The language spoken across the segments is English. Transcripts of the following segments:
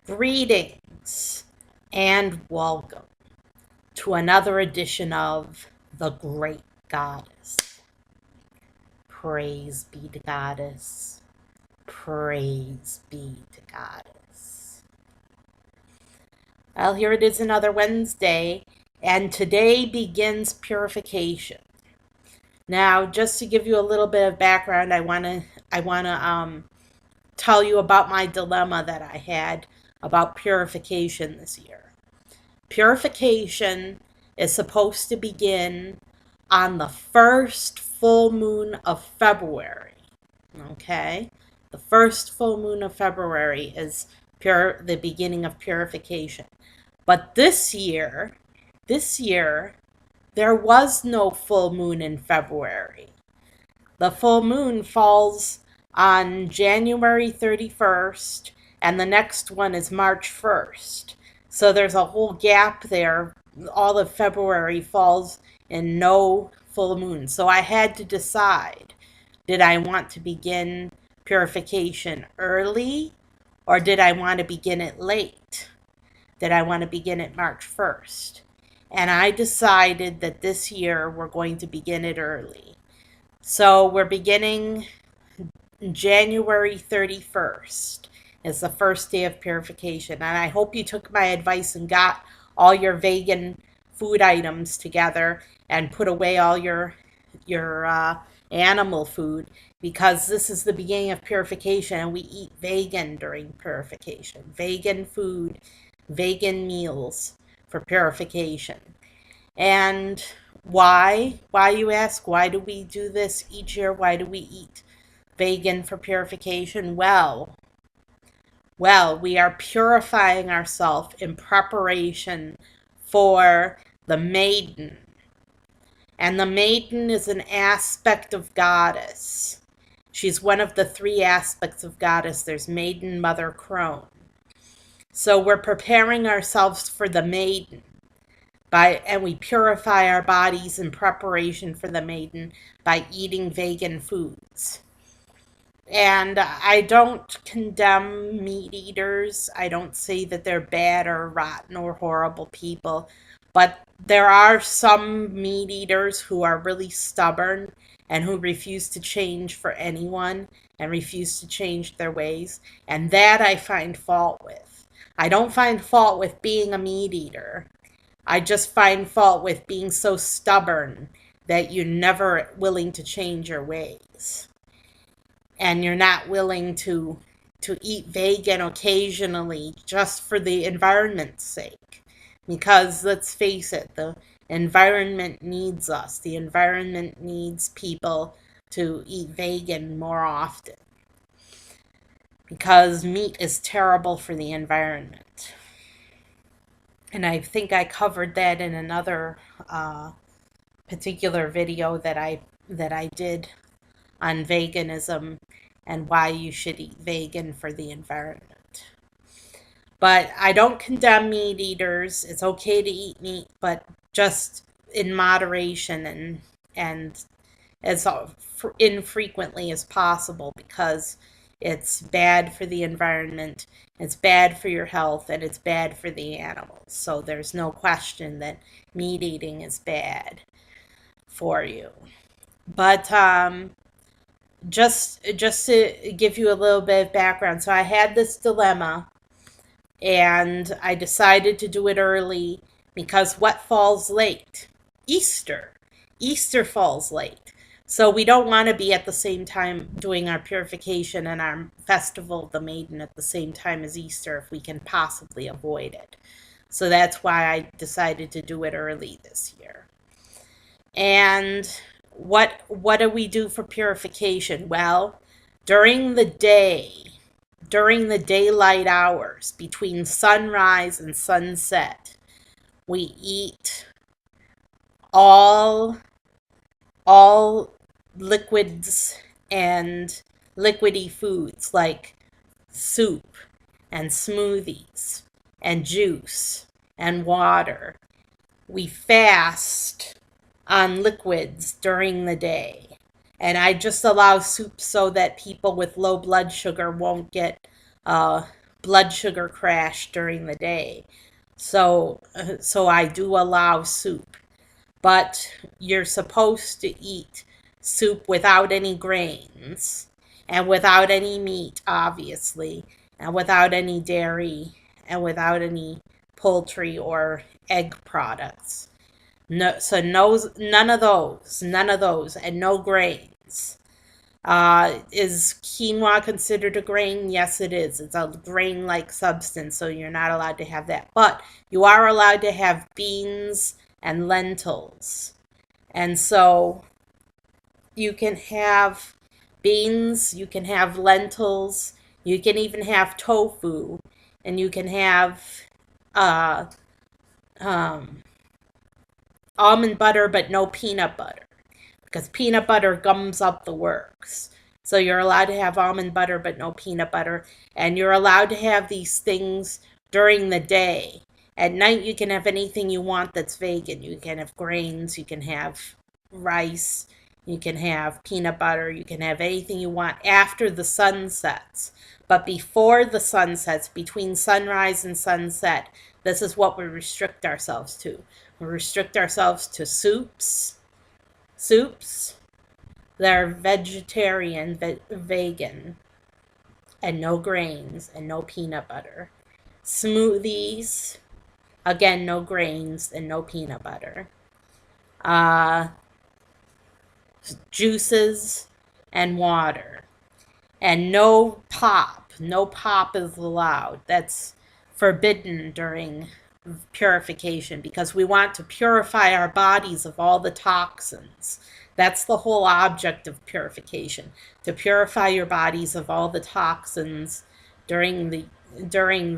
Greetings and welcome to another edition of The Great Goddess. Praise be to Goddess. Praise be to Goddess. Well, here it is, another Wednesday, and today begins purification. Now, just to give you a little bit of background, I wanna tell you about my dilemma that I had about purification this year. Purification is supposed to begin on the first full moon of February. Okay? The first full moon of February is the beginning of purification. But this year, there was no full moon in February. The full moon falls on January 31st, and the next one is March 1st. So there's a whole gap there. All of February falls in no full moon. So I had to decide, did I want to begin purification early or did I want to begin it late? Did I want to begin it March 1st? And I decided that this year we're going to begin it early. So we're beginning January 31st is the first day of purification. And I hope you took my advice and got all your vegan food items together and put away all your animal food, because this is the beginning of purification and we eat vegan during purification. Vegan food, vegan meals for purification. And why? Why, you ask? Why do we do this each year? Why do we eat vegan for purification? Well, we are purifying ourselves in preparation for the maiden. And the maiden is an aspect of goddess. She's one of the three aspects of goddess. There's maiden, mother, crone. So we're preparing ourselves for the maiden. And we purify our bodies in preparation for the maiden by eating vegan foods. And I don't condemn meat eaters. I don't say that they're bad or rotten or horrible people. But there are some meat eaters who are really stubborn and who refuse to change for anyone and refuse to change their ways. And that I find fault with. I don't find fault with being a meat eater. I just find fault with being so stubborn that you're never willing to change your ways. And you're not willing to eat vegan occasionally just for the environment's sake. Because let's face it, the environment needs us. The environment needs people to eat vegan more often. Because meat is terrible for the environment. And I think I covered that in another particular video that I did on veganism and why you should eat vegan for the environment. But I don't condemn meat eaters. It's okay to eat meat, but just in moderation and as infrequently as possible, because it's bad for the environment, it's bad for your health, and it's bad for the animals. So there's no question that meat eating is bad for you. But just to give you a little bit of background, so I had this dilemma, and I decided to do it early because what falls late? Easter. Easter falls late. So we don't want to be at the same time doing our purification and our festival of the maiden at the same time as Easter if we can possibly avoid it. So that's why I decided to do it early this year. And what do we do for purification? Well, during the daylight hours between sunrise and sunset, we eat all liquids and liquidy foods like soup and smoothies and juice and water. We fast on liquids during the day. And I just allow soup so that people with low blood sugar won't get blood sugar crash during the day. So I do allow soup, but you're supposed to eat soup without any grains and without any meat, obviously, and without any dairy and without any poultry or egg products. No, so no, none of those, and no grains. Is quinoa considered a grain? Yes, it is. It's a grain-like substance, so you're not allowed to have that. But you are allowed to have beans and lentils. And so you can have beans, you can have lentils, you can even have tofu, and you can have uh, um, almond butter, but no peanut butter, because peanut butter gums up the works. So you're allowed to have almond butter, but no peanut butter. And you're allowed to have these things during the day. At night, you can have anything you want that's vegan. You can have grains, you can have rice, you can have peanut butter, you can have anything you want after the sun sets. But before the sun sets, between sunrise and sunset, this is what we restrict ourselves to. We restrict ourselves to soups that are vegetarian, vegan, and no grains and no peanut butter. Smoothies, again, no grains and no peanut butter. Juices and water. And no pop. No pop is allowed. That's forbidden during purification, because we want to purify our bodies of all the toxins. That's the whole object of purification, to purify your bodies of all the toxins during the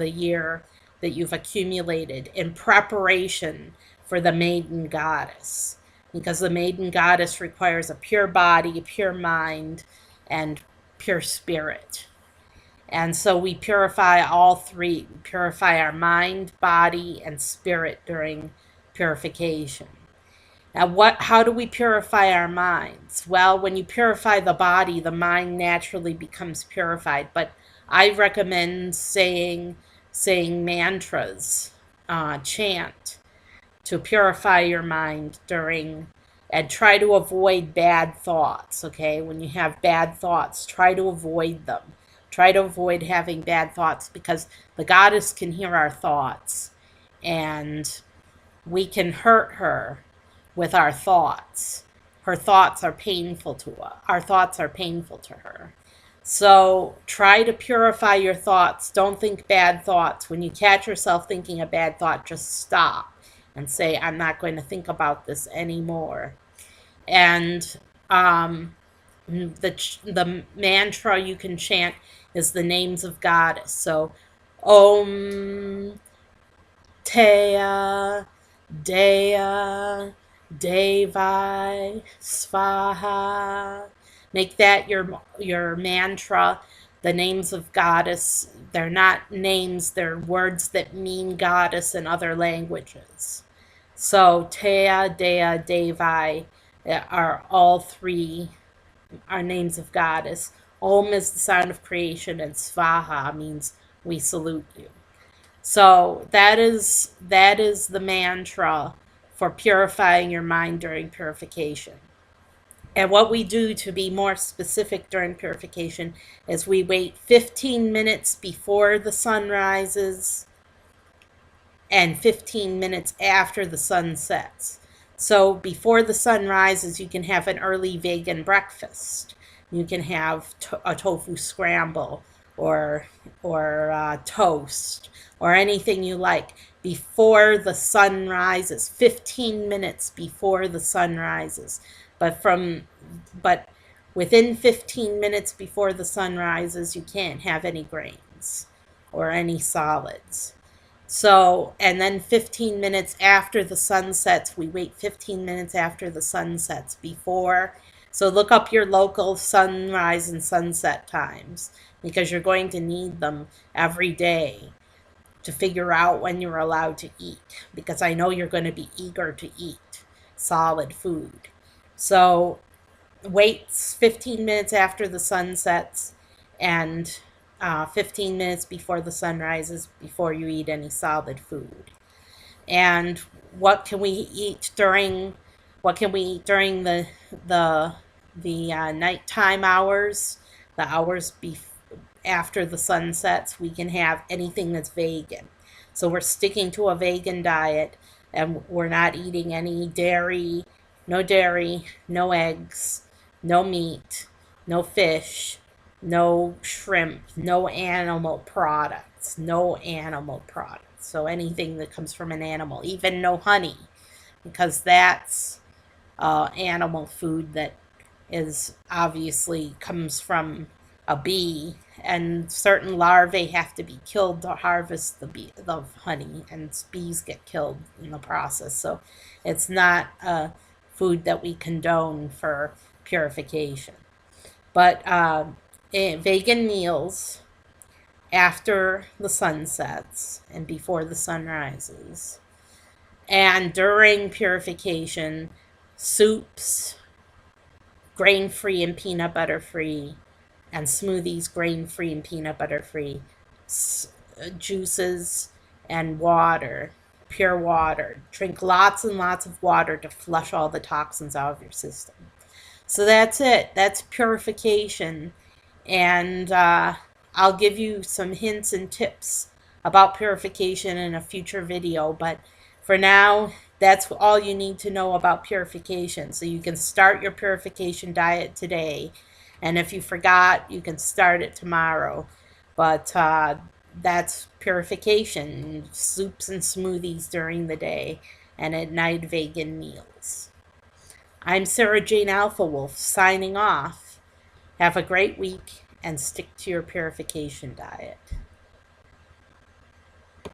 year that you've accumulated in preparation for the Maiden Goddess. Because the Maiden Goddess requires a pure body, a pure mind, and pure spirit. And so we purify all three. We purify our mind, body, and spirit during purification. Now, how do we purify our minds? Well, when you purify the body, the mind naturally becomes purified. But I recommend saying mantras, chant, to purify your mind and try to avoid bad thoughts, okay? When you have bad thoughts, try to avoid them. Try to avoid having bad thoughts, because the goddess can hear our thoughts, and we can hurt her with our thoughts. Her thoughts are painful to us. Our thoughts are painful to her. So try to purify your thoughts. Don't think bad thoughts. When you catch yourself thinking a bad thought, just stop and say, I'm not going to think about this anymore. And the mantra you can chant is the names of goddess. So Om, Thea, Dea, Devi, Svaha. Make that your mantra. The names of goddess, they're not names, they're words that mean goddess in other languages. So Thea, Dea, Devi are all three are names of goddess. Om is the sound of creation, and Svaha means we salute you. So that is the mantra for purifying your mind during purification. And what we do to be more specific during purification is we wait 15 minutes before the sun rises and 15 minutes after the sun sets. So before the sun rises, you can have an early vegan breakfast. You can have a tofu scramble or toast or anything you like before the sun rises, 15 minutes before the sun rises. But within 15 minutes before the sun rises, you can't have any grains or any solids. So, and then 15 minutes after the sun sets, we wait 15 minutes after the sun sets before. So look up your local sunrise and sunset times, because you're going to need them every day to figure out when you're allowed to eat, because I know you're going to be eager to eat solid food. So wait 15 minutes after the sun sets and 15 minutes before the sun rises, before you eat any solid food. And what can we eat during the nighttime hours, the hours after the sun sets? We can have anything that's vegan. So we're sticking to a vegan diet, and we're not eating any dairy, no eggs, no meat, no fish, no shrimp, no animal products, no animal products. So anything that comes from an animal, even no honey, because that's animal food that is obviously comes from a bee, and certain larvae have to be killed to harvest the honey, and bees get killed in the process. So it's not a food that we condone for purification. But vegan meals after the sun sets and before the sun rises, and during purification, soups, grain free and peanut butter free, and smoothies, grain free and peanut butter free, juices, and water, pure water. Drink lots and lots of water to flush all the toxins out of your system. So that's it. That's purification. And I'll give you some hints and tips about purification in a future video. But for now, that's all you need to know about purification. So you can start your purification diet today. And if you forgot, you can start it tomorrow. But that's purification: soups and smoothies during the day, and at night, vegan meals. I'm Sarah Jane Alpha Wolf signing off. Have a great week and stick to your purification diet.